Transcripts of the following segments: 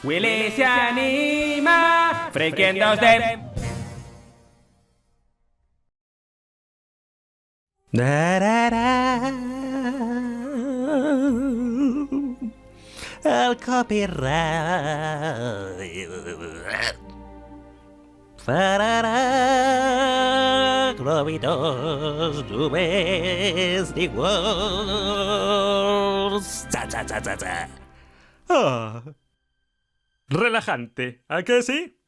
Willy se anima, Friki en 2D. El copyright. Farará globitos domestic wars. Cha, cha, cha, cha, cha. Relajante, ¿a que sí?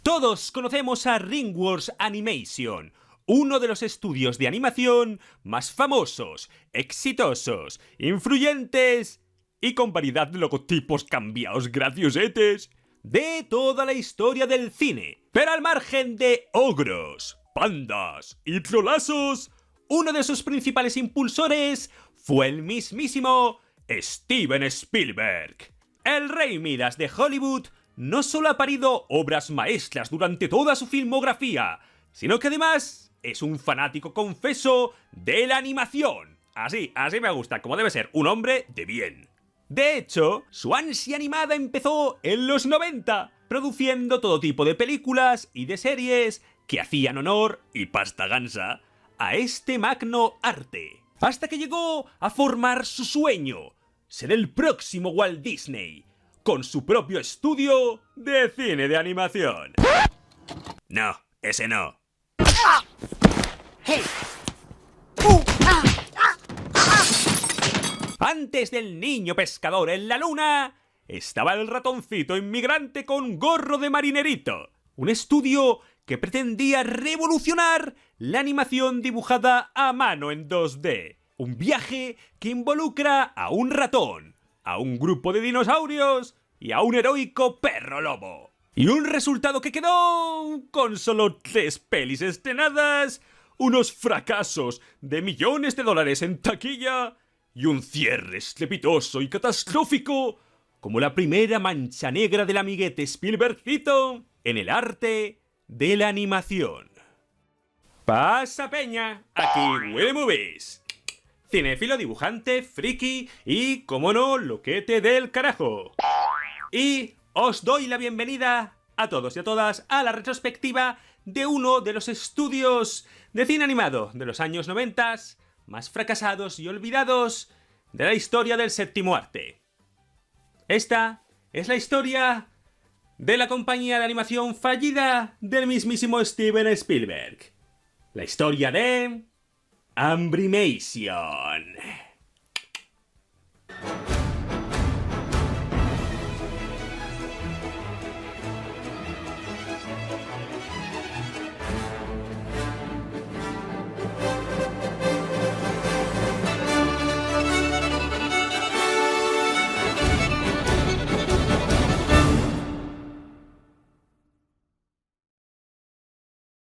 Todos conocemos a Ringworks Animation, uno de los estudios de animación más famosos, exitosos, influyentes y con variedad de logotipos cambiados graciosetes de toda la historia del cine. Pero al margen de ogros, pandas y trollazos, uno de sus principales impulsores fue el mismísimo Steven Spielberg. El Rey Midas de Hollywood no solo ha parido obras maestras durante toda su filmografía, sino que además es un fanático confeso de la animación. Así me gusta, como debe ser, un hombre de bien. De hecho, su ansia animada empezó en los 90, produciendo todo tipo de películas y de series que hacían honor y pasta gansa a este magno arte. Hasta que llegó a formar su sueño: ser el próximo Walt Disney, con su propio estudio de cine de animación. No, ese no. Antes del niño pescador en la luna, estaba el ratoncito inmigrante con gorro de marinerito. Un estudio que pretendía revolucionar la animación dibujada a mano en 2D. Un viaje que involucra a un ratón, a un grupo de dinosaurios y a un heroico perro lobo. Y un resultado que quedó con solo 3 pelis estrenadas, unos fracasos de millones de dólares en taquilla y un cierre estrepitoso y catastrófico como la primera mancha negra del amiguete Spielbergcito en el arte de la animación. Pasa peña, aquí Willy Movies. Cinéfilo, dibujante, friki y, como no, loquete del carajo. Y os doy la bienvenida a todos y a todas a la retrospectiva de uno de los estudios de cine animado de los años 90 más fracasados y olvidados de la historia del séptimo arte. Esta es la historia de la compañía de animación fallida del mismísimo Steven Spielberg. La historia de Ambrimation.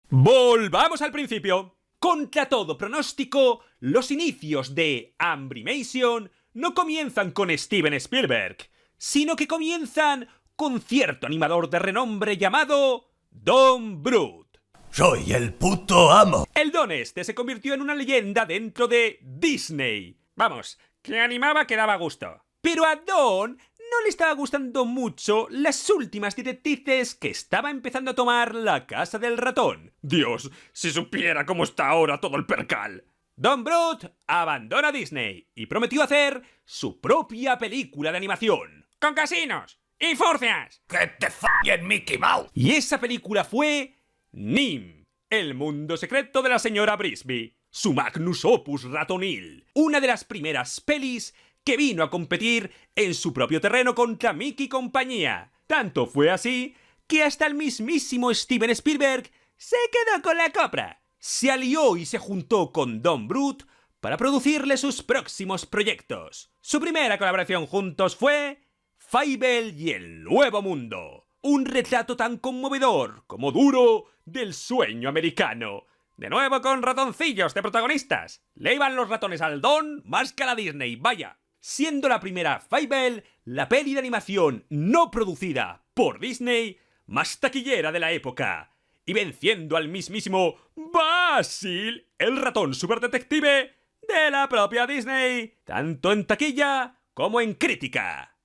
Volvamos al principio. Contra todo pronóstico, los inicios de Ambrimation no comienzan con Steven Spielberg, sino que comienzan con cierto animador de renombre llamado Don Bluth. ¡Soy el puto amo! El don este se convirtió en una leyenda dentro de Disney. Vamos, que animaba que daba gusto. Pero a Don no le estaba gustando mucho las últimas directrices que estaba empezando a tomar la Casa del Ratón. Dios, si supiera cómo está ahora todo el percal. Don Bluth abandona Disney y prometió hacer su propia película de animación. ¡Con casinos y furcias! ¡Que te follen, Mickey Mouse! Y esa película fue Nim, el mundo secreto de la señora Brisby, su magnus opus ratonil, una de las primeras pelis que vino a competir en su propio terreno contra Mickey y compañía. Tanto fue así que hasta el mismísimo Steven Spielberg se quedó con la copra. Se alió y se juntó con Don Bluth para producirle sus próximos proyectos. Su primera colaboración juntos fue Fievel y el Nuevo Mundo, un retrato tan conmovedor como duro del sueño americano. De nuevo con ratoncillos de protagonistas. Le iban los ratones al Don más que a la Disney, vaya. Siendo la primera Fievel la peli de animación no producida por Disney más taquillera de la época, y venciendo al mismísimo Basil, el ratón superdetective de la propia Disney, tanto en taquilla como en crítica.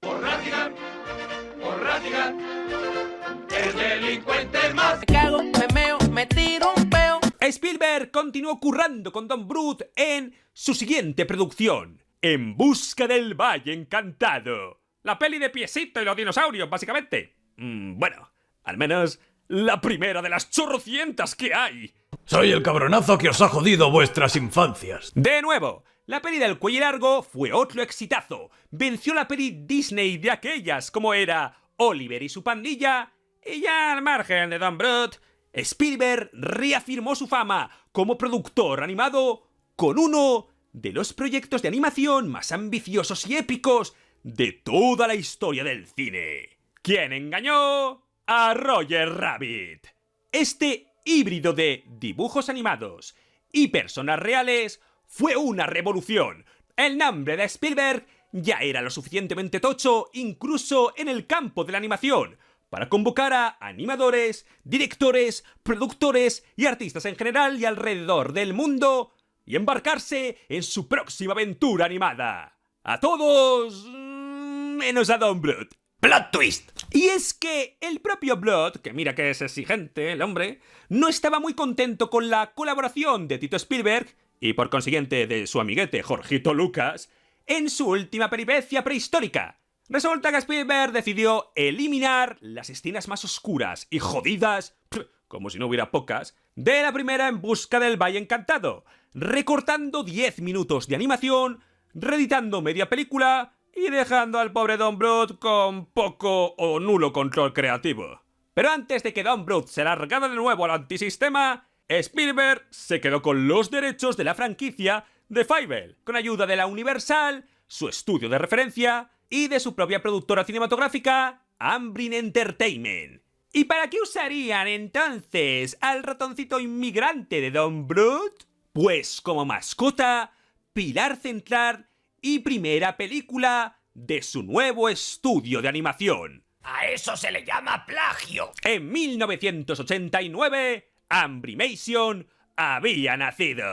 Me cago, me meo, me tiro un peo. Spielberg continuó currando con Don Bluth en su siguiente producción, En busca del Valle Encantado. La peli de Piesito y los dinosaurios, básicamente. Bueno, al menos la primera de las chorrocientas que hay. Soy el cabronazo que os ha jodido vuestras infancias. De nuevo, la peli del cuello largo fue otro exitazo. Venció la peli Disney de aquellas como era Oliver y su pandilla. Y ya al margen de Don Bluth, Spielberg reafirmó su fama como productor animado con uno de los proyectos de animación más ambiciosos y épicos de toda la historia del cine. ¿Quién engañó? A Roger Rabbit. Este híbrido de dibujos animados y personas reales fue una revolución. El nombre de Spielberg ya era lo suficientemente tocho incluso en el campo de la animación para convocar a animadores, directores, productores y artistas en general y alrededor del mundo y embarcarse en su próxima aventura animada. A todos menos a Don Bluth. ¡Plot twist! Y es que el propio Bluth, que mira que es exigente el hombre, no estaba muy contento con la colaboración de Tito Spielberg y por consiguiente de su amiguete Jorgito Lucas en su última peripecia prehistórica. Resulta que Spielberg decidió eliminar las escenas más oscuras y jodidas, como si no hubiera pocas, de la primera En busca del Valle Encantado, recortando 10 minutos de animación, reeditando media película y dejando al pobre Don Bluth con poco o nulo control creativo. Pero antes de que Don Bluth se largara de nuevo al antisistema, Spielberg se quedó con los derechos de la franquicia de Fievel, con ayuda de la Universal, su estudio de referencia y de su propia productora cinematográfica, Amblin Entertainment. ¿Y para qué usarían entonces al ratoncito inmigrante de Don Bluth? Pues como mascota, pilar central y primera película de su nuevo estudio de animación. A eso se le llama plagio. En 1989, Amblimation había nacido.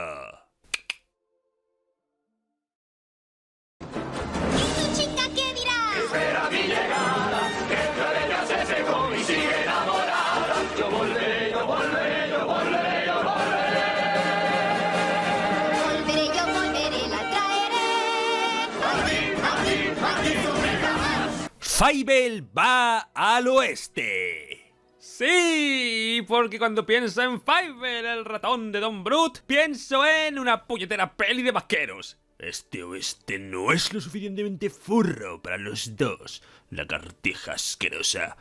Chica, ¿qué dirás? Espera mi llegada, que entre ellas se secó y sigue enamorada. Yo volveré, yo volveré, yo volveré, yo volveré. Volveré, yo volveré, la traeré. Aquí nunca más. Fievel va al oeste. Sí, porque cuando pienso en Fievel, el ratón de Don Bluth, pienso en una puñetera peli de vaqueros. Este oeste no es lo suficientemente furro para los dos. Lagartija asquerosa.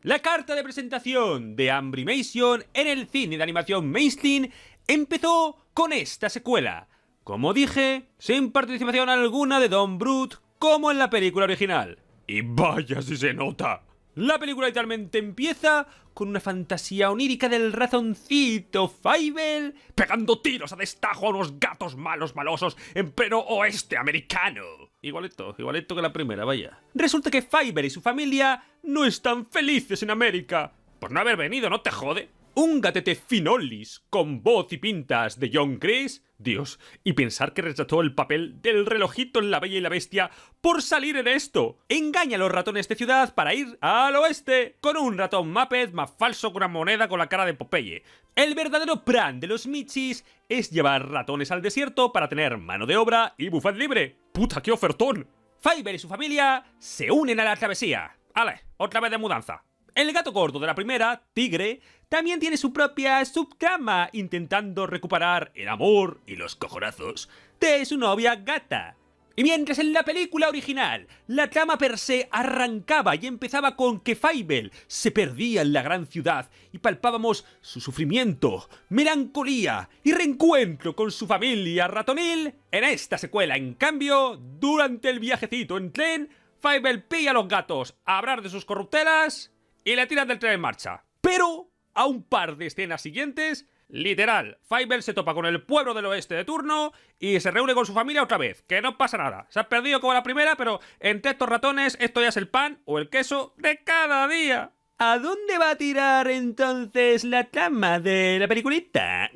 La carta de presentación de Amblimation en el cine de animación mainstream empezó con esta secuela. Como dije, sin participación alguna de Don Bluth como en la película original. Y vaya si se nota. La película literalmente empieza con una fantasía onírica del ratoncito Fievel pegando tiros a destajo a unos gatos malosos en pleno oeste americano. Igualito que la primera, vaya. Resulta que Fievel y su familia no están felices en América. Por no haber venido, ¿no te jode? Un gatete finolis con voz y pintas de John Chris. Dios, y pensar que rechazó el papel del relojito en La Bella y la Bestia por salir en esto. Engaña a los ratones de ciudad para ir al oeste con un ratón Muppet más falso que una moneda con la cara de Popeye. El verdadero plan de los Michis es llevar ratones al desierto para tener mano de obra y buffet libre. ¡Puta, qué ofertón! Fievel y su familia se unen a la travesía. ¡Ale! Otra vez de mudanza. El gato gordo de la primera, Tigre, también tiene su propia subtrama, intentando recuperar el amor y los cojonazos de su novia Gata. Y mientras en la película original la trama per se arrancaba y empezaba con que Fievel se perdía en la gran ciudad y palpábamos su sufrimiento, melancolía y reencuentro con su familia ratonil, en esta secuela, en cambio, durante el viajecito en tren, Fievel pilla a los gatos a hablar de sus corruptelas y le tiran del tren en marcha. Pero a un par de escenas siguientes, literal, Fievel se topa con el pueblo del oeste de turno y se reúne con su familia otra vez. Que no pasa nada. Se ha perdido como la primera, pero entre estos ratones esto ya es el pan o el queso de cada día. ¿A dónde va a tirar entonces la trama de la peliculita?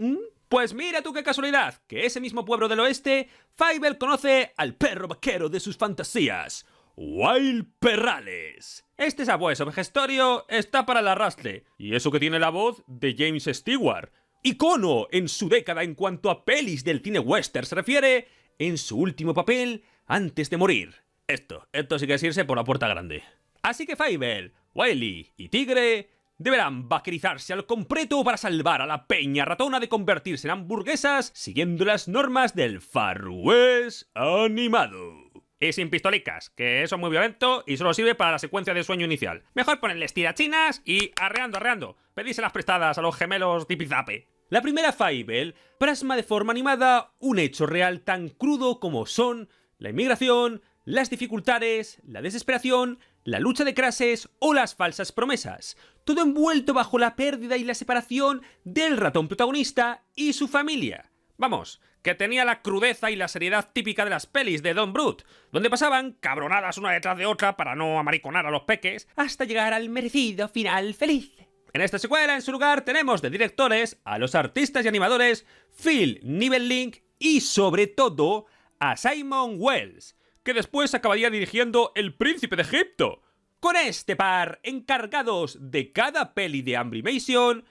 Pues mira tú qué casualidad, que ese mismo pueblo del oeste, Fievel conoce al perro vaquero de sus fantasías. Wild Perrales. Este sabueso vejestorio está para el arrastre, y eso que tiene la voz de James Stewart, icono en su década en cuanto a pelis del cine western se refiere, en su último papel antes de morir. Esto sí que es irse por la puerta grande. Así que Fievel, Wiley y Tigre deberán vaquerizarse al completo para salvar a la peña ratona de convertirse en hamburguesas siguiendo las normas del Far West animado. Y sin pistolicas, que eso es muy violento y solo sirve para la secuencia de sueño inicial. Mejor ponerles tirachinas y arreando. Pedíselas prestadas a los gemelos Tipizape. La primera Fievel plasma de forma animada un hecho real tan crudo como son la inmigración, las dificultades, la desesperación, la lucha de clases o las falsas promesas. Todo envuelto bajo la pérdida y la separación del ratón protagonista y su familia. Vamos, que tenía la crudeza y la seriedad típica de las pelis de Don Bluth, donde pasaban cabronadas una detrás de otra para no amariconar a los peques, hasta llegar al merecido final feliz. En esta secuela, en su lugar, tenemos de directores a los artistas y animadores Phil Nivenling y, sobre todo, a Simon Wells, que después acabaría dirigiendo El Príncipe de Egipto. Con este par encargados de cada peli de Ambrimation,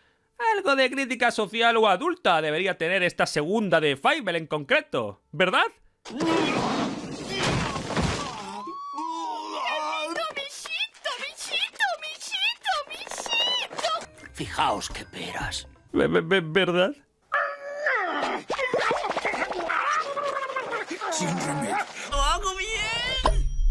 algo de crítica social o adulta debería tener esta segunda de Fievel en concreto, ¿verdad? Fijaos qué peras. ¿Verdad?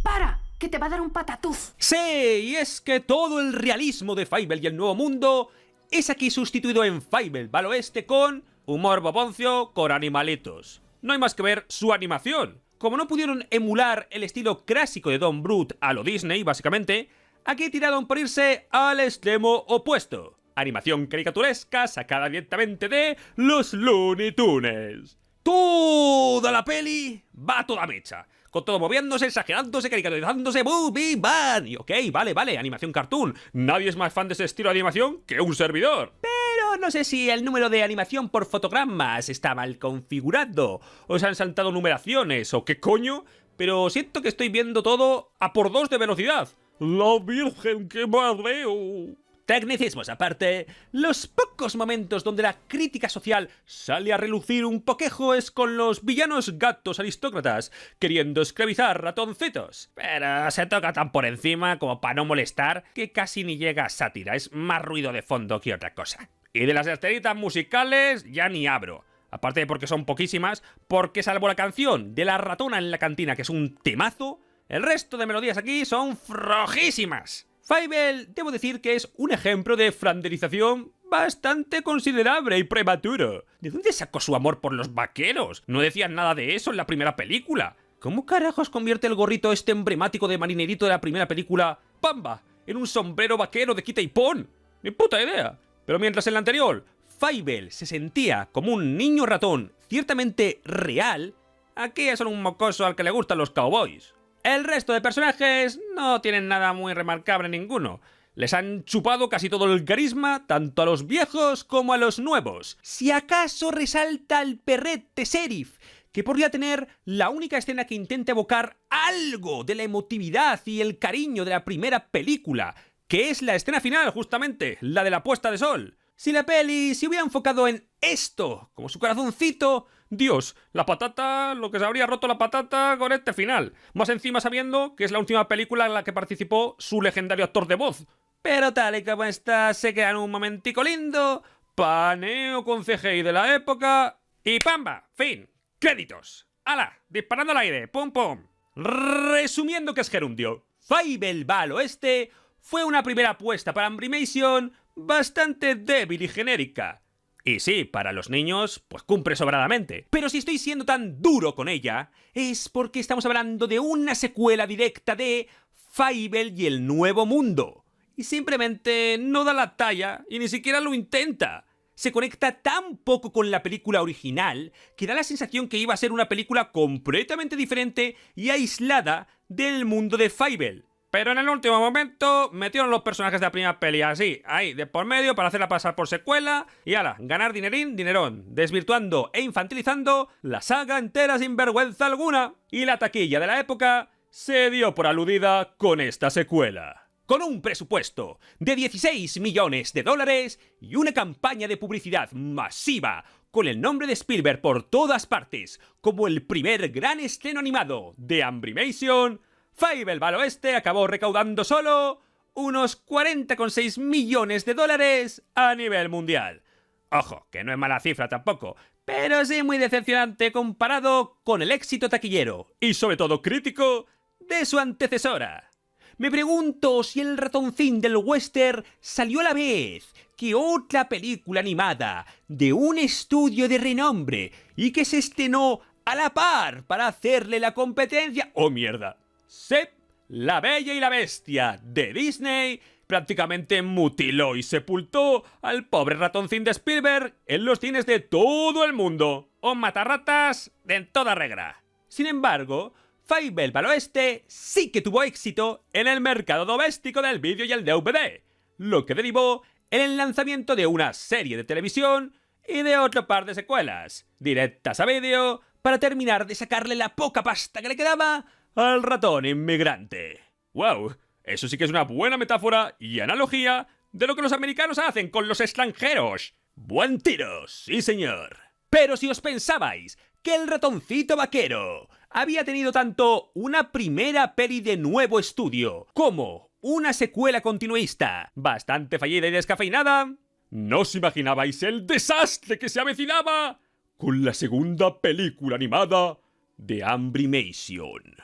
¡Para! ¡Que te va a dar un patatús! Sí, y es que todo el realismo de Fievel y el Nuevo Mundo es aquí sustituido en Fievel va al oeste con humor boboncio con animalitos. No hay más que ver su animación. Como no pudieron emular el estilo clásico de Don Bluth a lo Disney, básicamente, aquí tiraron por irse al extremo opuesto. Animación caricaturesca sacada directamente de los Looney Tunes. Toda la peli va a toda mecha, con todo moviéndose, exagerándose, caricaturizándose, ¡bam! Y ok, vale, animación cartoon. Nadie es más fan de ese estilo de animación que un servidor. Pero no sé si el número de animación por fotogramas está mal configurado, o se han saltado numeraciones, o qué coño, pero siento que estoy viendo todo a por 2 de velocidad. ¡La Virgen, qué mareo! Tecnicismos aparte, los pocos momentos donde la crítica social sale a relucir un poquejo es con los villanos gatos aristócratas queriendo esclavizar ratoncitos. Pero se toca tan por encima como para no molestar que casi ni llega a sátira, es más ruido de fondo que otra cosa. Y de las esteritas musicales ya ni abro. Aparte de porque son poquísimas, porque salvo la canción de la ratona en la cantina, que es un temazo, el resto de melodías aquí son flojísimas. Fievel, debo decir que es un ejemplo de flanderización bastante considerable y prematuro. ¿De dónde sacó su amor por los vaqueros? No decían nada de eso en la primera película. ¿Cómo carajos convierte el gorrito este emblemático de marinerito de la primera película, Pamba, en un sombrero vaquero de quita y pon? Ni puta idea. Pero mientras en la anterior, Fievel se sentía como un niño ratón ciertamente real, aquí es solo un mocoso al que le gustan los cowboys. El resto de personajes no tienen nada muy remarcable ninguno. Les han chupado casi todo el carisma, tanto a los viejos como a los nuevos. Si acaso resalta el perrete Sheriff, que podría tener la única escena que intenta evocar algo de la emotividad y el cariño de la primera película, que es la escena final, justamente, la de la puesta de sol. Si la peli se hubiera enfocado en esto, como su corazoncito, Dios, la patata, lo que se habría roto la patata con este final. Más encima sabiendo que es la última película en la que participó su legendario actor de voz. Pero tal y como está, se queda en un momentico lindo, paneo con CGI de la época y ¡pamba! Fin. Créditos. ¡Hala! Disparando al aire. ¡Pum, pum! Resumiendo que es gerundio. Fievel va al oeste fue una primera apuesta para Ambrimation bastante débil y genérica. Y sí, para los niños, pues cumple sobradamente. Pero si estoy siendo tan duro con ella, es porque estamos hablando de una secuela directa de Fievel y el Nuevo Mundo. Y simplemente no da la talla y ni siquiera lo intenta. Se conecta tan poco con la película original que da la sensación que iba a ser una película completamente diferente y aislada del mundo de Fievel. Pero en el último momento metieron los personajes de la primera peli así, ahí, de por medio para hacerla pasar por secuela y ala, ganar dinerín, dinerón, desvirtuando e infantilizando la saga entera sin vergüenza alguna. Y la taquilla de la época se dio por aludida con esta secuela. Con un presupuesto de 16 millones de dólares y una campaña de publicidad masiva con el nombre de Spielberg por todas partes como el primer gran estreno animado de Ambrimation, Fievel al Oeste acabó recaudando solo unos 40,6 millones de dólares a nivel mundial. Ojo, que no es mala cifra tampoco, pero sí muy decepcionante comparado con el éxito taquillero y sobre todo crítico de su antecesora. Me pregunto si El ratoncín del western salió a la vez que otra película animada de un estudio de renombre y que se estrenó a la par para hacerle la competencia. ¡Oh, mierda! Sep, La Bella y la Bestia de Disney prácticamente mutiló y sepultó al pobre ratoncín de Spielberg en los cines de todo el mundo. Un matarratas en toda regla. Sin embargo, Fievel al Oeste sí que tuvo éxito en el mercado doméstico del vídeo y el DVD, lo que derivó en el lanzamiento de una serie de televisión y de otro par de secuelas, directas a vídeo, para terminar de sacarle la poca pasta que le quedaba al ratón inmigrante. ¡Wow! Eso sí que es una buena metáfora y analogía de lo que los americanos hacen con los extranjeros. ¡Buen tiro, sí señor! Pero si os pensabais que El ratoncito vaquero había tenido tanto una primera peli de nuevo estudio como una secuela continuista bastante fallida y descafeinada, ¿no os imaginabais el desastre que se avecinaba con la segunda película animada de Ambrimation?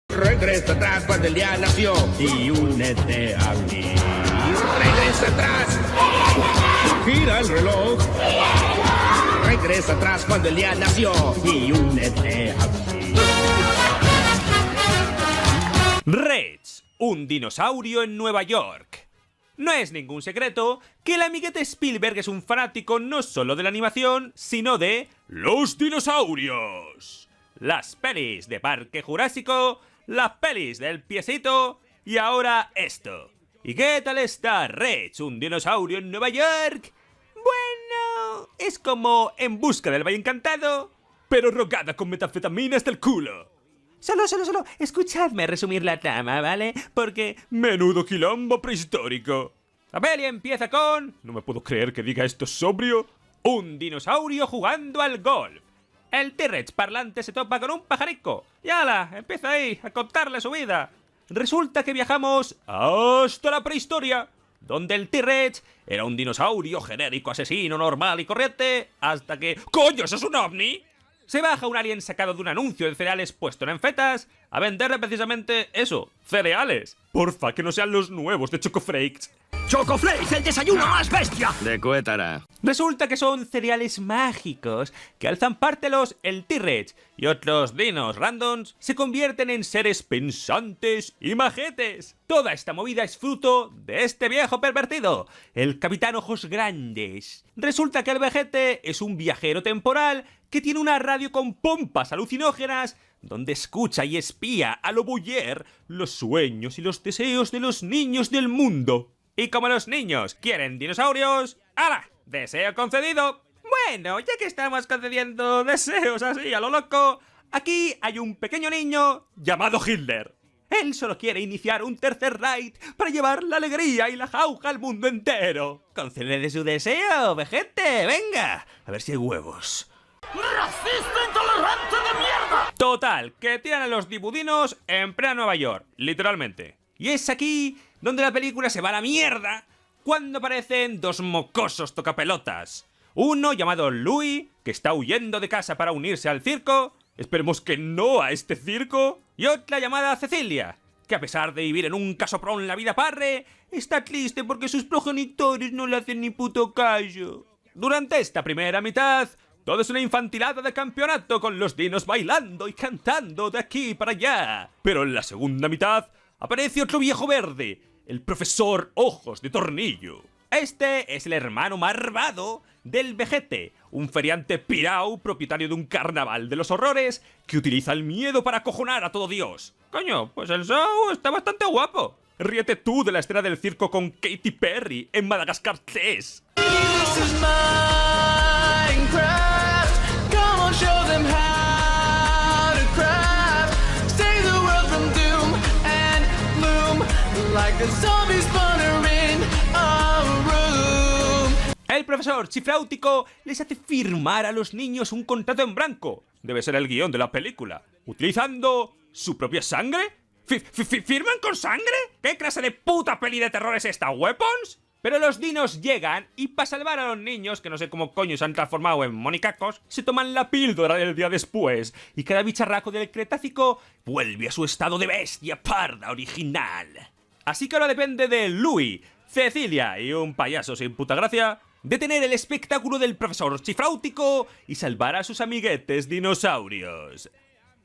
Regresa atrás cuando el día nació y únete a mí. Regresa atrás, gira el reloj. Regresa atrás cuando el día nació y únete a mí. Rex, un dinosaurio en Nueva York. No es ningún secreto que el amiguete Spielberg es un fanático no solo de la animación, sino de los dinosaurios. Las pelis de Parque Jurásico, las pelis del Piecito y ahora esto. ¿Y qué tal está Rex, un dinosaurio en Nueva York? Bueno, es como En busca del Valle Encantado, pero rogada con metanfetaminas del culo. Solo, escuchadme resumir la trama, ¿vale? Porque menudo quilombo prehistórico. La peli empieza con... No me puedo creer que diga esto sobrio. Un dinosaurio jugando al golf. El T-Rex parlante se topa con un pajarico. Y ala, empieza ahí a contarle su vida. Resulta que viajamos hasta la prehistoria, donde el T-Rex era un dinosaurio genérico, asesino, normal y corriente, hasta que... ¡Coño, eso es un ovni! Se baja un alien sacado de un anuncio de cereales puesto en fetas a venderle precisamente eso, cereales. Porfa, que no sean los nuevos de Choco Flakes. ¡Choco Flakes, el desayuno más bestia! De Cuétara. Resulta que son cereales mágicos que al zampártelos el T-Rex y otros dinos randoms se convierten en seres pensantes y majetes. Toda esta movida es fruto de este viejo pervertido, el Capitán Ojos Grandes. Resulta que el vejete es un viajero temporal que tiene una radio con pompas alucinógenas donde escucha y espía a lo voyeur los sueños y los deseos de los niños del mundo. Y como los niños quieren dinosaurios, ¡hala! ¡Deseo concedido! Bueno, ya que estamos concediendo deseos así a lo loco, aquí hay un pequeño niño llamado Hitler. Él solo quiere iniciar un tercer Reich para llevar la alegría y la jauja al mundo entero. Concédele su deseo, vejete, venga. A ver si hay huevos. ¡Racista intolerante de mierda! Total, que tiran a los dibudinos en plena Nueva York, literalmente. Y es aquí donde la película se va a la mierda cuando aparecen dos mocosos tocapelotas. Uno llamado Louis, que está huyendo de casa para unirse al circo, esperemos que no a este circo, y otra llamada Cecilia, que a pesar de vivir en un casoprón la vida parre, está triste porque sus progenitores no le hacen ni puto caso. Durante esta primera mitad, todo es una infantilada de campeonato con los dinos bailando y cantando de aquí para allá. Pero en la segunda mitad aparece otro viejo verde, el profesor Ojos de Tornillo. Este es el hermano malvado del vejete, un feriante pirao propietario de un carnaval de los horrores que utiliza el miedo para acojonar a todo Dios. Coño, pues el show está bastante guapo. Ríete tú de la escena del circo con Katy Perry en Madagascar 3. This is Minecraft. Come on, show them how. like a zombie spawner in a room. El profesor Chifláutico les hace firmar a los niños un contrato en blanco. Debe ser el guión de la película. ¿Utilizando su propia sangre? ¿Firman con sangre? ¿Qué clase de puta peli de terror es esta, Weapons? Pero los dinos llegan y para salvar a los niños, que no sé cómo coño se han transformado en monicacos, se toman la píldora del día después y cada bicharraco del Cretácico vuelve a su estado de bestia parda original. Así que ahora depende de Louis, Cecilia y un payaso sin puta gracia detener el espectáculo del profesor Chifláutico y salvar a sus amiguetes dinosaurios.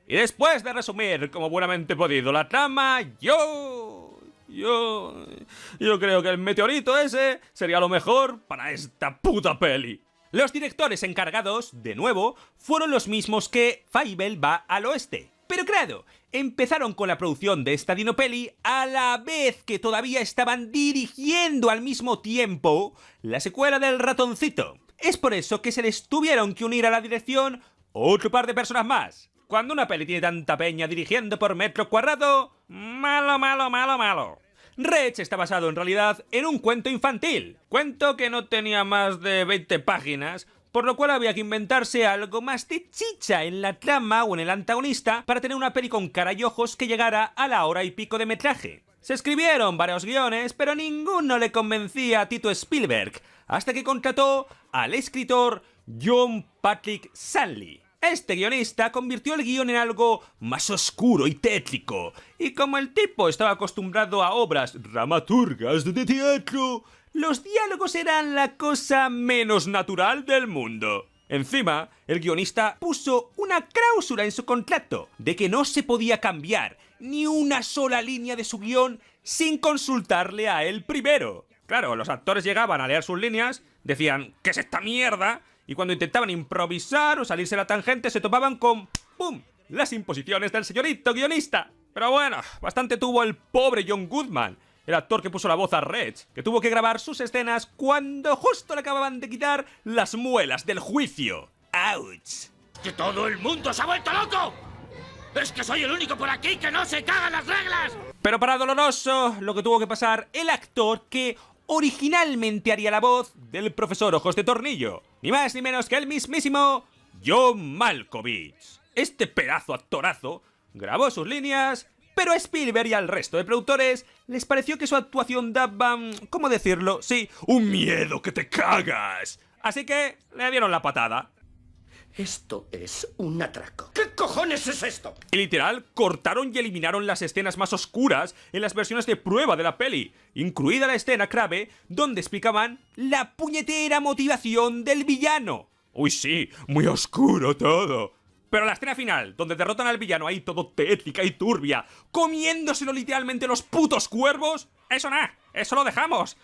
Y después de resumir como buenamente he podido la trama, yo creo que el meteorito ese sería lo mejor para esta puta peli. Los directores encargados, de nuevo, fueron los mismos que Fievel va al oeste. Pero claro, empezaron con la producción de esta dinopeli a la vez que todavía estaban dirigiendo al mismo tiempo la secuela del ratoncito. Es por eso que se les tuvieron que unir a la dirección otro par de personas más. Cuando una peli tiene tanta peña dirigiendo por metro cuadrado, malo. Rec está basado en realidad en un cuento infantil. Cuento que no tenía más de 20 páginas, por lo cual había que inventarse algo más de chicha en la trama o en el antagonista para tener una peli con cara y ojos que llegara a la hora y pico de metraje. Se escribieron varios guiones, pero ninguno le convencía a Tito Spielberg, hasta que contrató al escritor John Patrick Shanley. Este guionista convirtió el guión en algo más oscuro y tétrico, y como el tipo estaba acostumbrado a obras dramaturgas de teatro, los diálogos eran la cosa menos natural del mundo. Encima, el guionista puso una cláusula en su contrato de que no se podía cambiar ni una sola línea de su guión sin consultarle a él primero. Claro, los actores llegaban a leer sus líneas, decían ¿qué es esta mierda? Y cuando intentaban improvisar o salirse la tangente se topaban con ¡pum! Las imposiciones del señorito guionista. Pero bueno, bastante tuvo el pobre John Goodman, el actor que puso la voz a Reg, que tuvo que grabar sus escenas cuando justo le acababan de quitar las muelas del juicio. ¡Ouch! ¡Que todo el mundo se ha vuelto loco! ¡Es que soy el único por aquí que no se cagan las reglas! Pero para doloroso, lo que tuvo que pasar el actor que originalmente haría la voz del profesor Ojos de Tornillo. Ni más ni menos que el mismísimo John Malkovich. Este pedazo actorazo grabó sus líneas, pero a Spielberg y al resto de productores les pareció que su actuación daba, ¿cómo decirlo? Sí, un miedo que te cagas. Así que le dieron la patada. Esto es un atraco. ¿Qué cojones es esto? Y literal, cortaron y eliminaron las escenas más oscuras en las versiones de prueba de la peli, incluida la escena clave donde explicaban la puñetera motivación del villano. Uy sí, muy oscuro todo. Pero la escena final, donde derrotan al villano ahí todo tétrica y turbia, comiéndoselo literalmente los putos cuervos, eso lo dejamos.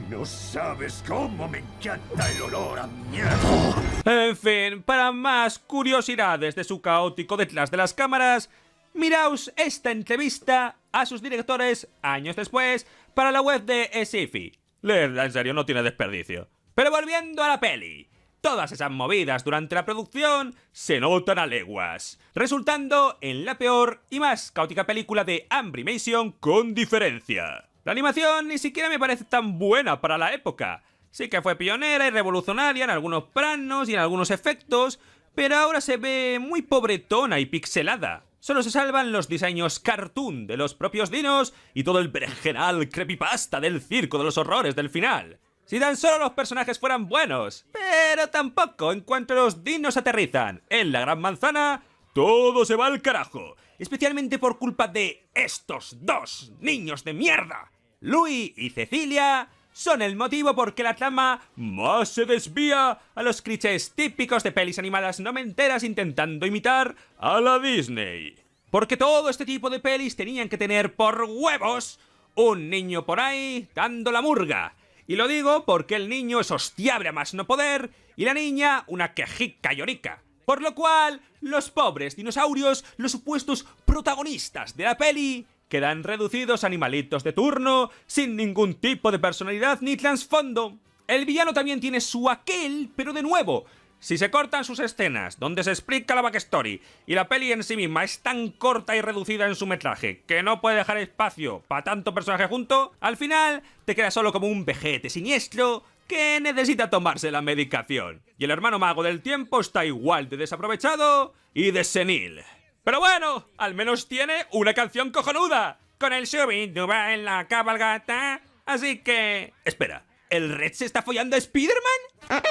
No sabes cómo me encanta el olor a mierda. En fin, para más curiosidades de su caótico detrás de las cámaras, miraos esta entrevista a sus directores años después para la web de Sci-Fi. Leedla, en serio, no tiene desperdicio. Pero volviendo a la peli, todas esas movidas durante la producción se notan a leguas, resultando en la peor y más caótica película de Ambrimation con diferencia. La animación ni siquiera me parece tan buena para la época. Sí que fue pionera y revolucionaria en algunos planos y en algunos efectos, pero ahora se ve muy pobretona y pixelada. Solo se salvan los diseños cartoon de los propios dinos y todo el berenjenal creepypasta del circo de los horrores del final. Si tan solo los personajes fueran buenos. Pero tampoco, en cuanto los dinos aterrizan en la Gran Manzana, todo se va al carajo. Especialmente por culpa de estos dos niños de mierda. Louis y Cecilia son el motivo por que la trama más se desvía a los clichés típicos de pelis animadas noventeras intentando imitar a la Disney. Porque todo este tipo de pelis tenían que tener por huevos un niño por ahí dando la murga. Y lo digo porque el niño es hostiable a más no poder y la niña una quejica llorica. Por lo cual, los pobres dinosaurios, los supuestos protagonistas de la peli, quedan reducidos a animalitos de turno, sin ningún tipo de personalidad ni trasfondo. El villano también tiene su aquel, pero de nuevo, Si se cortan sus escenas, donde se explica la backstory, y la peli en sí misma es tan corta y reducida en su metraje que no puede dejar espacio para tanto personaje junto, al final te queda solo como un vejete siniestro que necesita tomarse la medicación. Y el hermano mago del tiempo está igual de desaprovechado y de senil. Pero bueno, al menos tiene una canción cojonuda, con el Shubidua en la cabalgata. Así que... Espera, ¿el Red se está follando a Spider-Man?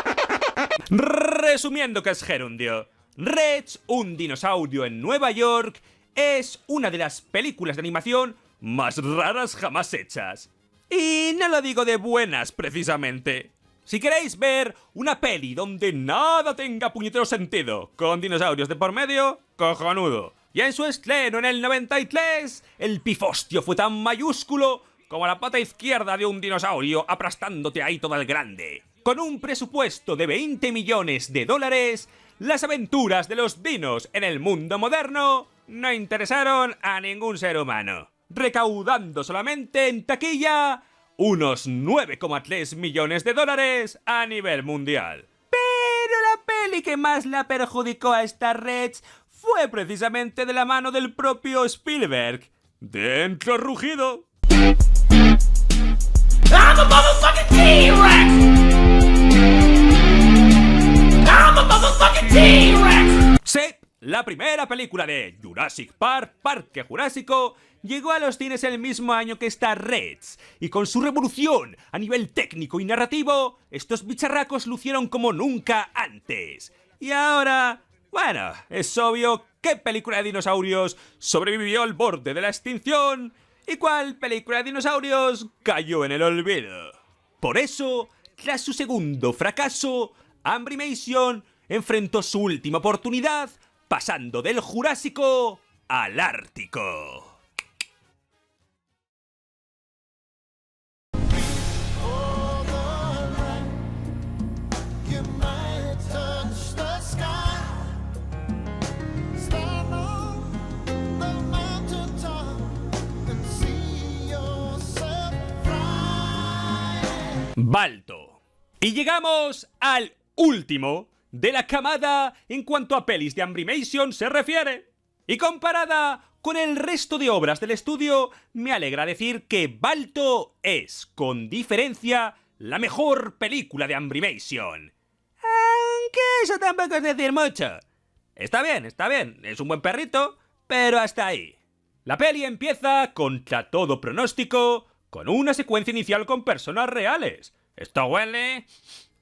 Resumiendo, que es Gerundio. Reds, un dinosaurio en Nueva York, es una de las películas de animación más raras jamás hechas. Y no lo digo de buenas, precisamente. Si queréis ver una peli donde nada tenga puñetero sentido, con dinosaurios de por medio, cojonudo. Y en su estreno en el 93, el pifostio fue tan mayúsculo como la pata izquierda de un dinosaurio aplastándote ahí todo el grande. Con un presupuesto de 20 millones de dólares, las aventuras de los dinos en el mundo moderno no interesaron a ningún ser humano, recaudando solamente en taquilla unos 9,3 millones de dólares a nivel mundial. Pero la peli que más la perjudicó a esta Reds fue precisamente de la mano del propio Spielberg. ¡Dentro rugido! I'm a motherfucking T-Rex! I'm a motherfucking T-Rex! Sí, la primera película de Jurassic Park, Parque Jurásico, llegó a los cines el mismo año que esta Reds, y con su revolución a nivel técnico y narrativo, estos bicharracos lucieron como nunca antes. Y ahora, bueno, es obvio qué película de dinosaurios sobrevivió al borde de la extinción y cuál película de dinosaurios cayó en el olvido. Por eso, tras su segundo fracaso, Ambrimation enfrentó su última oportunidad pasando del Jurásico al Ártico. Balto. Y llegamos al último de la camada en cuanto a pelis de Ambrimation se refiere. Y comparada con el resto de obras del estudio, me alegra decir que Balto es, con diferencia, la mejor película de Ambrimation. Aunque eso tampoco es decir mucho. Está bien, es un buen perrito, pero hasta ahí. La peli empieza, contra todo pronóstico, con una secuencia inicial con personas reales. Esto huele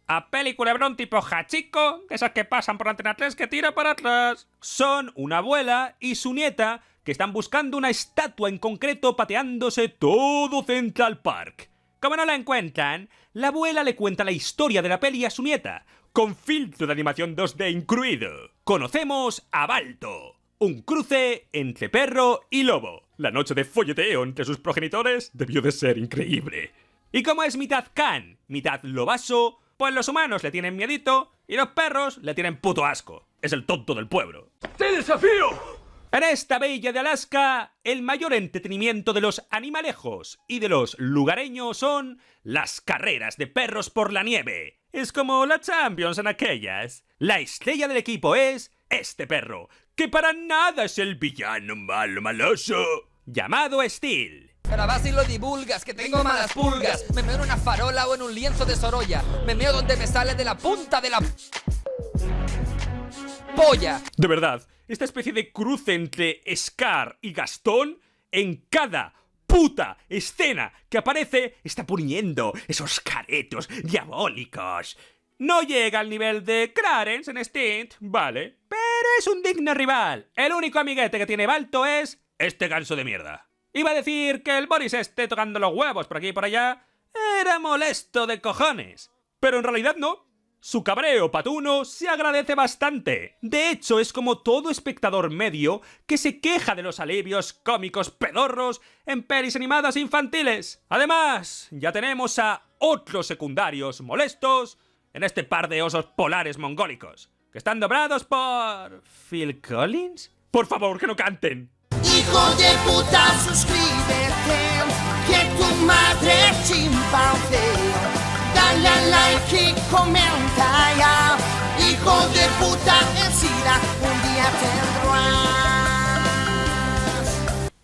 a peli culebrón tipo Hachiko, de esas que pasan por Antena 3 que tira para atrás. Son una abuela y su nieta que están buscando una estatua en concreto pateándose todo Central Park. Como no la encuentran, la abuela le cuenta la historia de la peli a su nieta, con filtro de animación 2D incluido. Conocemos a Balto, un cruce entre perro y lobo. La noche de folleteo entre sus progenitores debió de ser increíble. Y como es mitad can, mitad lobaso, pues los humanos le tienen miedito y los perros le tienen puto asco. Es el tonto del pueblo. ¡Te desafío! En esta villa de Alaska, el mayor entretenimiento de los animalejos y de los lugareños son las carreras de perros por la nieve. Es como la Champions en aquellas. La estrella del equipo es este perro, que para nada es el villano maloso, llamado Steel. Pero vas y lo divulgas, que tengo malas pulgas. Me meo en una farola o en un lienzo de Sorolla. Me meo donde me sale de la punta de la polla. De verdad, esta especie de cruce entre Scar y Gastón, en cada puta escena que aparece, está poniendo esos caretos diabólicos. No llega al nivel de Clarence en Stint, vale, pero es un digno rival. El único amiguete que tiene Balto es este ganso de mierda. Iba a decir que el Boris esté tocando los huevos por aquí y por allá era molesto de cojones, pero en realidad no. Su cabreo patuno se agradece bastante. De hecho, es como todo espectador medio que se queja de los alivios cómicos pedorros en pelis animadas infantiles. Además, ya tenemos a otros secundarios molestos en este par de osos polares mongólicos, que están doblados por... ¿Phil Collins? Por favor, que no canten. Hijo de puta, suscríbete, que tu madre es chimpancé. Dale a like y comenta ya. Hijo puta encina un día tendrás.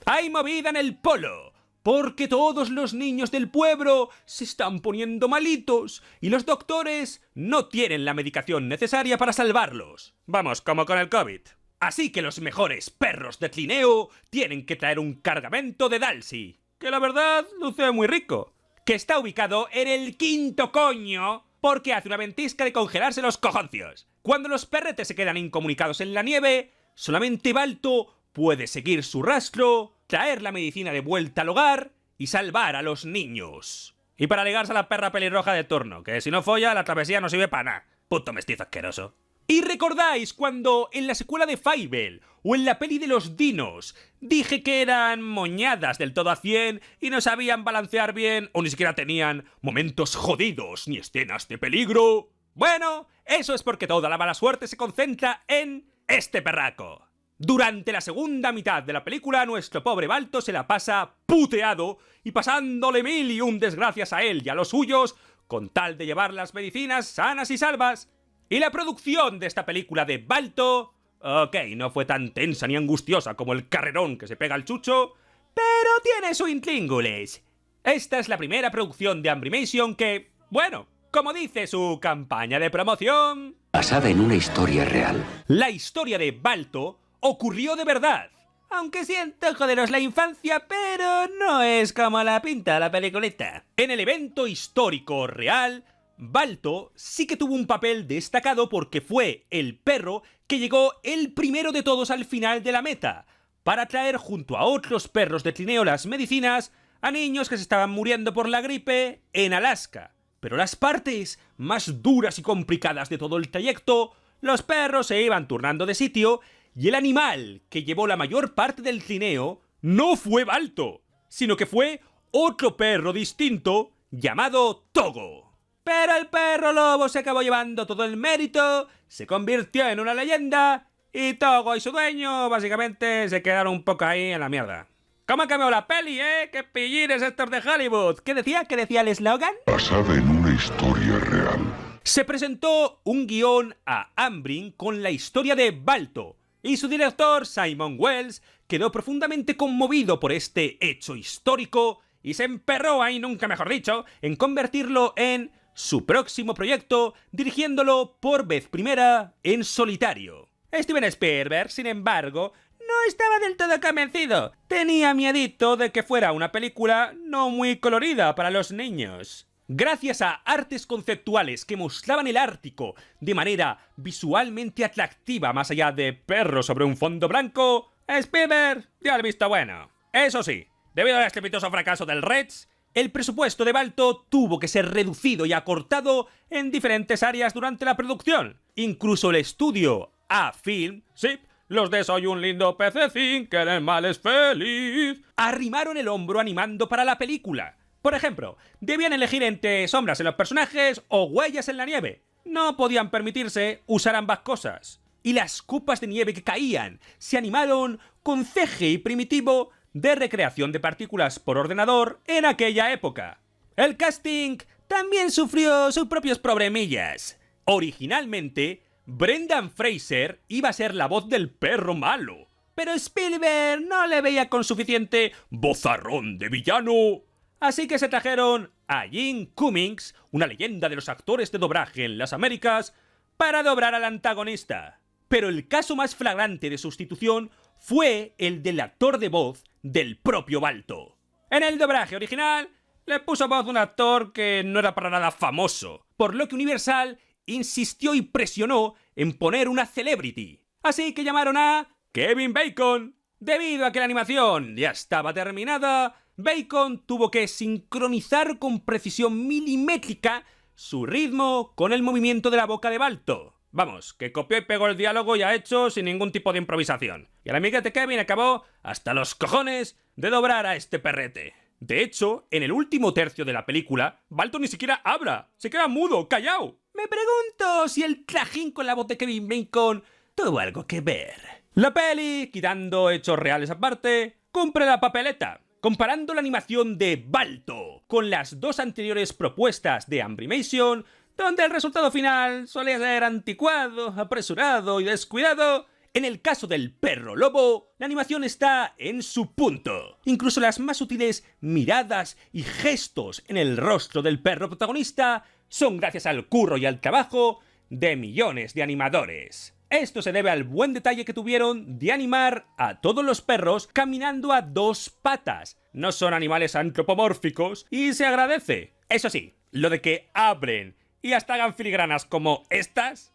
Hay movida en el polo, porque todos los niños del pueblo se están poniendo malitos y los doctores no tienen la medicación necesaria para salvarlos. Vamos, como con el COVID. Así que los mejores perros de trineo tienen que traer un cargamento de Dalsy, que la verdad luce muy rico, que está ubicado en el quinto coño, porque hace una ventisca de congelarse los cojoncios. Cuando los perretes se quedan incomunicados en la nieve, solamente Balto puede seguir su rastro, traer la medicina de vuelta al hogar y salvar a los niños. Y para ligarse a la perra pelirroja de turno, que si no folla, la travesía no sirve para nada. Puto mestizo asqueroso. ¿Y recordáis cuando en la secuela de Fievel o en la peli de los dinos dije que eran moñadas del todo a 100 y no sabían balancear bien o ni siquiera tenían momentos jodidos ni escenas de peligro? Bueno, eso es porque toda la mala suerte se concentra en este perraco. Durante la segunda mitad de la película, nuestro pobre Balto se la pasa puteado y pasándole mil y un desgracias a él y a los suyos con tal de llevar las medicinas sanas y salvas. Y la producción de esta película de Balto, ok, no fue tan tensa ni angustiosa como el carrerón que se pega al chucho, pero tiene su intríngulis. Esta es la primera producción de Ambrimation que, bueno, como dice su campaña de promoción, basada en una historia real. La historia de Balto ocurrió de verdad. Aunque siento joderos la infancia, pero no es como la pinta la peliculita. En el evento histórico real, Balto sí que tuvo un papel destacado porque fue el perro que llegó el primero de todos al final de la meta, para traer junto a otros perros de trineo las medicinas a niños que se estaban muriendo por la gripe en Alaska. Pero las partes más duras y complicadas de todo el trayecto, los perros se iban turnando de sitio y el animal que llevó la mayor parte del trineo no fue Balto, sino que fue otro perro distinto llamado Togo. Pero el perro lobo se acabó llevando todo el mérito, se convirtió en una leyenda y Togo y su dueño básicamente se quedaron un poco ahí en la mierda. ¿Cómo ha cambiado la peli, ¡Qué pillines estos de Hollywood! ¿Qué decía? ¿Qué decía el eslogan? Basada en una historia real. Se presentó un guión a Amblin con la historia de Balto y su director, Simon Wells, quedó profundamente conmovido por este hecho histórico y se emperró ahí, nunca mejor dicho, en convertirlo en su próximo proyecto, dirigiéndolo por vez primera en solitario. Steven Spielberg, sin embargo, no estaba del todo convencido. Tenía miedito de que fuera una película no muy colorida para los niños. Gracias a artes conceptuales que mostraban el Ártico de manera visualmente atractiva más allá de perros sobre un fondo blanco, Spielberg dio el visto bueno. Eso sí, debido al estrepitoso fracaso del Reds, el presupuesto de Balto tuvo que ser reducido y acortado en diferentes áreas durante la producción. Incluso el estudio A-Film, sí, los de Soy un lindo pececín, que el mal es feliz, arrimaron el hombro animando para la película. Por ejemplo, debían elegir entre sombras en los personajes o huellas en la nieve. No podían permitirse usar ambas cosas. Y las copas de nieve que caían se animaron con CGI primitivo de recreación de partículas por ordenador en aquella época. El casting también sufrió sus propios problemillas. Originalmente, Brendan Fraser iba a ser la voz del perro malo, pero Spielberg no le veía con suficiente vozarrón de villano. Así que se trajeron a Jim Cummings, una leyenda de los actores de doblaje en las Américas, para doblar al antagonista. Pero el caso más flagrante de sustitución fue el del actor de voz del propio Balto. En el doblaje original le puso voz a un actor que no era para nada famoso, por lo que Universal insistió y presionó en poner una celebrity. Así que llamaron a Kevin Bacon. Debido a que la animación ya estaba terminada, Bacon tuvo que sincronizar con precisión milimétrica su ritmo con el movimiento de la boca de Balto. Vamos, que copió y pegó el diálogo ya hecho sin ningún tipo de improvisación. Y el amiguete Kevin acabó hasta los cojones de doblar a este perrete. De hecho, en el último tercio de la película, Balto ni siquiera habla, se queda mudo, callao. Me pregunto si el trajín con la voz de Kevin Bacon tuvo algo que ver. La peli, quitando hechos reales aparte, cumple la papeleta. Comparando la animación de Balto con las dos anteriores propuestas de Ambrimation, donde el resultado final solía ser anticuado, apresurado y descuidado, en el caso del perro lobo, la animación está en su punto. Incluso las más sutiles miradas y gestos en el rostro del perro protagonista son gracias al curro y al trabajo de millones de animadores. Esto se debe al buen detalle que tuvieron de animar a todos los perros caminando a dos patas. No son animales antropomórficos y se agradece. Eso sí, lo de que hablen y hasta hagan filigranas como estas.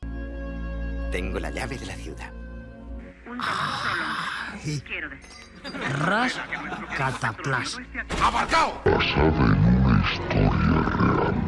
Tengo la llave de la ciudad. Ras cataplas. ¡Aparcao! Basada en una historia real.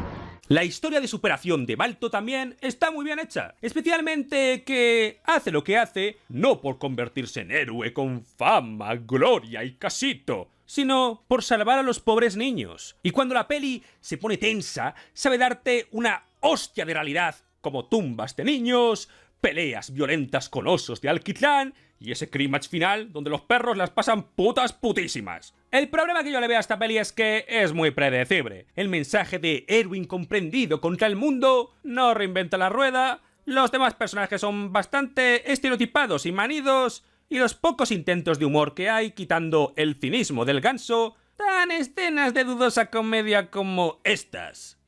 La historia de superación de Balto también está muy bien hecha, especialmente que hace lo que hace no por convertirse en héroe con fama, gloria y casito, sino por salvar a los pobres niños. Y cuando la peli se pone tensa, sabe darte una hostia de realidad, como tumbas de niños, peleas violentas con osos de Alquitlán y ese clímax final donde los perros las pasan putísimas. El problema que yo le veo a esta peli es que es muy predecible. El mensaje de héroe incomprendido contra el mundo no reinventa la rueda, los demás personajes son bastante estereotipados y manidos, y los pocos intentos de humor que hay, quitando el cinismo del ganso, dan escenas de dudosa comedia como estas.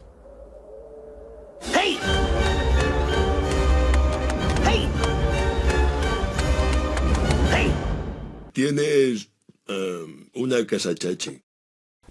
¡Hey! ¡Hey! ¡Hey! Tienes una casa chachi.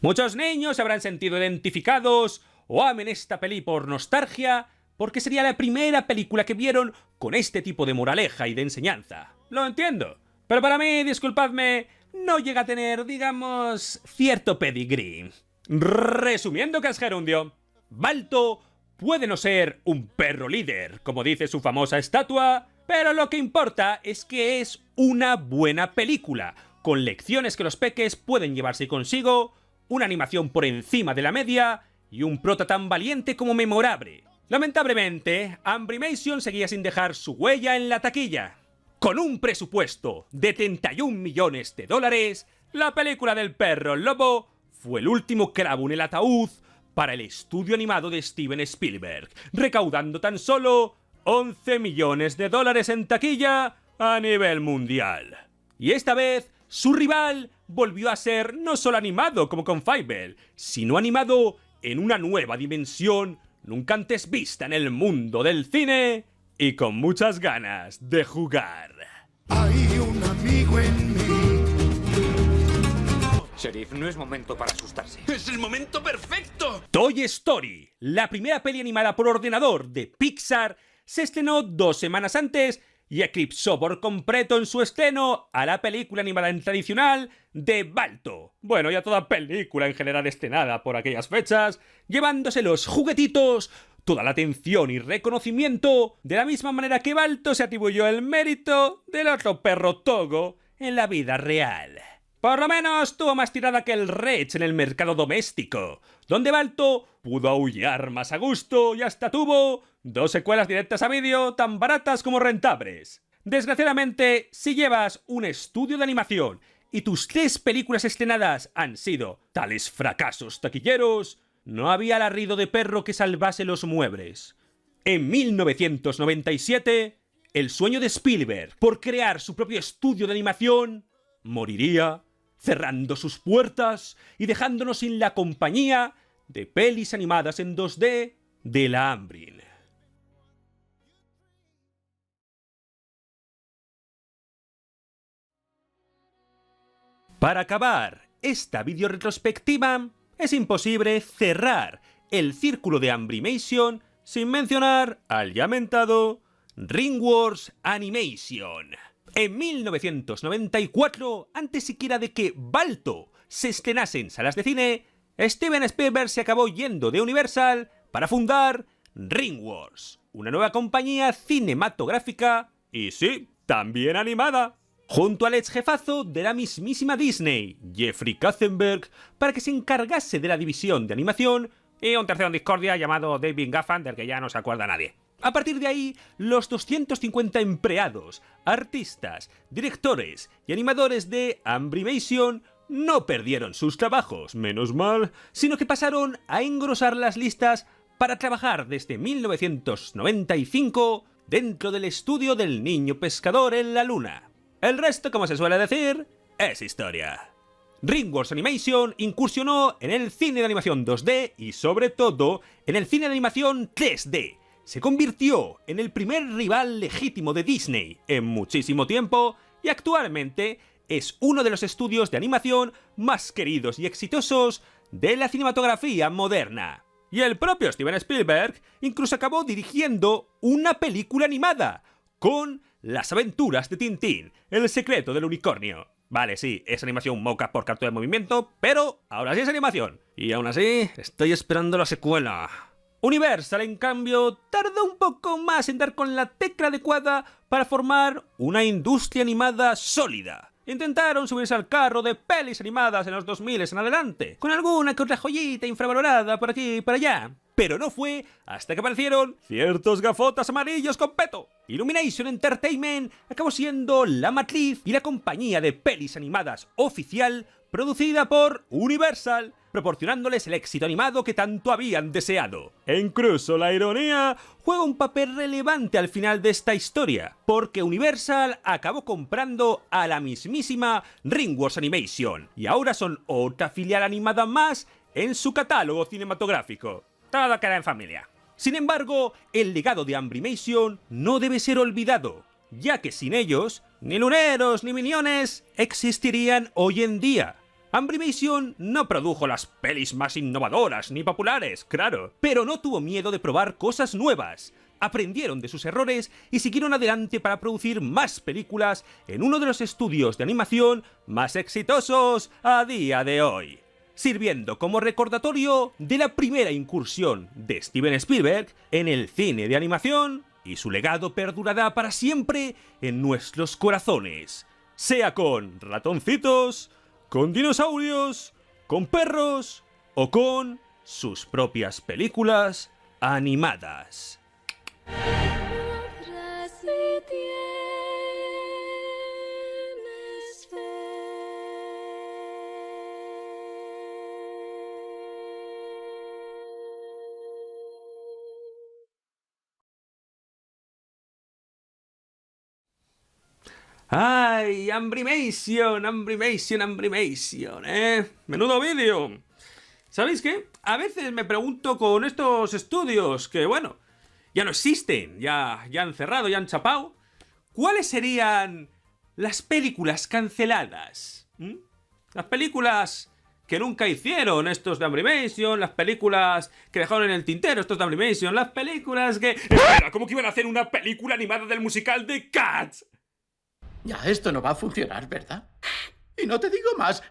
Muchos niños se habrán sentido identificados o amen esta peli por nostalgia, porque sería la primera película que vieron con este tipo de moraleja y de enseñanza. Lo entiendo, pero para mí, disculpadme, no llega a tener, digamos, cierto pedigrí. Resumiendo, que es gerundio, Balto puede no ser un perro líder, como dice su famosa estatua, pero lo que importa es que es una buena película, con lecciones que los peques pueden llevarse consigo, una animación por encima de la media y un prota tan valiente como memorable. Lamentablemente, Ambrimation seguía sin dejar su huella en la taquilla. Con un presupuesto de 31 millones de dólares, la película del perro lobo fue el último clavo en el ataúd para el estudio animado de Steven Spielberg, recaudando tan solo 11 millones de dólares en taquilla a nivel mundial. Y esta vez, su rival volvió a ser no solo animado como con Fievel, sino animado en una nueva dimensión nunca antes vista en el mundo del cine y con muchas ganas de jugar. Hay un amigo en mí. Sheriff, no es momento para asustarse. ¡Es el momento perfecto! Toy Story, la primera peli animada por ordenador de Pixar, se estrenó 2 semanas antes y eclipsó por completo en su estreno a la película animada en tradicional de Balto. Bueno, y a toda película en general estrenada por aquellas fechas, llevándose los juguetitos, toda la atención y reconocimiento, de la misma manera que Balto se atribuyó el mérito del otro perro Togo en la vida real. Por lo menos tuvo más tirada que el Rex en el mercado doméstico, donde Balto pudo aullar más a gusto y hasta tuvo 2 secuelas directas a vídeo tan baratas como rentables. Desgraciadamente, si llevas un estudio de animación y tus 3 películas estrenadas han sido tales fracasos taquilleros, no había ladrido de perro que salvase los muebles. En 1997, el sueño de Spielberg por crear su propio estudio de animación moriría, cerrando sus puertas y dejándonos sin la compañía de pelis animadas en 2D de la Amblin. Para acabar esta video retrospectiva, es imposible cerrar el círculo de Ambrimation sin mencionar al ya mentado DreamWorks Animation. En 1994, antes siquiera de que Balto se estrenase en salas de cine, Steven Spielberg se acabó yendo de Universal para fundar DreamWorks, una nueva compañía cinematográfica y sí, también animada, junto al ex jefazo de la mismísima Disney, Jeffrey Katzenberg, para que se encargase de la división de animación, y un tercero en discordia llamado David Gaffan, del que ya no se acuerda nadie. A partir de ahí, los 250 empleados, artistas, directores y animadores de Ambrimation no perdieron sus trabajos, menos mal, sino que pasaron a engrosar las listas para trabajar desde 1995 dentro del estudio del niño pescador en la luna. El resto, como se suele decir, es historia. DreamWorks Animation incursionó en el cine de animación 2D y sobre todo en el cine de animación 3D. Se convirtió en el primer rival legítimo de Disney en muchísimo tiempo y actualmente es uno de los estudios de animación más queridos y exitosos de la cinematografía moderna. Y el propio Steven Spielberg incluso acabó dirigiendo una película animada con Las aventuras de Tintín, el secreto del unicornio. Vale, sí, es animación moca por cartón de movimiento, pero ahora sí es animación. Y aún así, estoy esperando la secuela. Universal, en cambio, tardó un poco más en dar con la tecla adecuada para formar una industria animada sólida. Intentaron subirse al carro de pelis animadas en los 2000 en adelante, con alguna que otra joyita infravalorada por aquí y por allá. Pero no fue hasta que aparecieron ciertos gafotas amarillos con peto. Illumination Entertainment acabó siendo la matriz y la compañía de pelis animadas oficial producida por Universal, proporcionándoles el éxito animado que tanto habían deseado. E incluso la ironía juega un papel relevante al final de esta historia, porque Universal acabó comprando a la mismísima DreamWorks Animation, y ahora son otra filial animada más en su catálogo cinematográfico. Todo queda en familia. Sin embargo, el legado de Ambrimation no debe ser olvidado, ya que sin ellos, ni luneros ni miniones existirían hoy en día. Ambrimation no produjo las pelis más innovadoras ni populares, claro, pero no tuvo miedo de probar cosas nuevas. Aprendieron de sus errores y siguieron adelante para producir más películas en uno de los estudios de animación más exitosos a día de hoy, sirviendo como recordatorio de la primera incursión de Steven Spielberg en el cine de animación, y su legado perdurará para siempre en nuestros corazones, sea con ratoncitos, con dinosaurios, con perros o con sus propias películas animadas. ¡Ay! Ambrimation, Menudo vídeo. ¿Sabéis qué? A veces me pregunto con estos estudios que, bueno, ya no existen, ya han cerrado, ya han chapado. ¿Cuáles serían las películas canceladas? Las películas que nunca hicieron estos de Ambrimation, las películas que dejaron en el tintero estos de Ambrimation, las películas que... Espera, ¿cómo que iban a hacer una película animada del musical de Cats? Ya, esto no va a funcionar, ¿verdad? Y no te digo más.